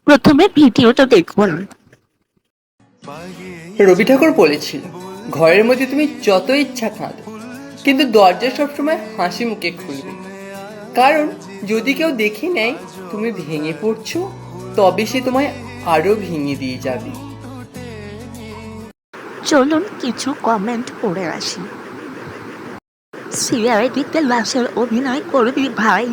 প্রথমে ভিডিওটা দেখুন। রবি ঠাকুর বলেছিল, ঘরের মধ্যে তুমি যত ইচ্ছা কাঁদো, কিন্তু দরজা সবসময় হাসি মুখে খুলবে। কারণ যদি কেউ দেখে নেয় তুমি ভেঙে পড়ছো, তবে সে তোমায় আরো ভেঙে দিয়ে যাবে। চলুন কিছু কমেন্ট পড়ে আসি। সিআইডিতে লাশের অভিনয় করবি ভাই?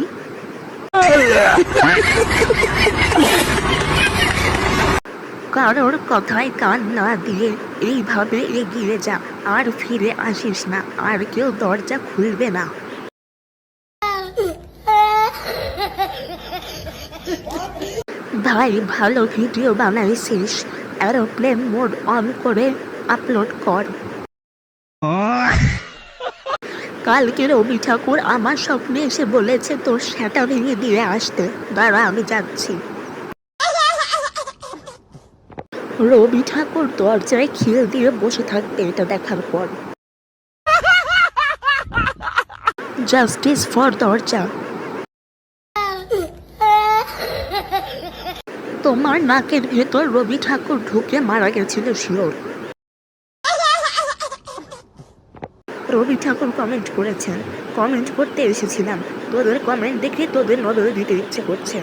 কারোর কথায় কান না দিয়ে এইভাবে এগিয়ে যা, আর ফিরে আসিস না, আর কেউ দরজা খুলবে না। ভাই ভালো ভিডিও বানাইছিস, এরোপ্লেন মোড অন করে আপলোড কর। কালকে রবি ঠাকুর আমার স্বপ্নে এসে বলেছে তোর সেটা ভেঙে দিয়ে আসতে, দাঁড়া আমি যাচ্ছি। রবি ঠাকুর দরজায় খিল দিয়ে বসে থাকবে এটা দেখার পর। জাস্টিস ফর দরজা। তোমার নাকের ভেতর রবি ঠাকুর ঢুকে মারা গেছিল শিওর। রবি ঠাকুর কমেন্ট করেছেন, কমেন্ট করতে এসেছিলাম, তোদের কমেন্ট দেখে তোদের নজরে দিতে ইচ্ছে করছে।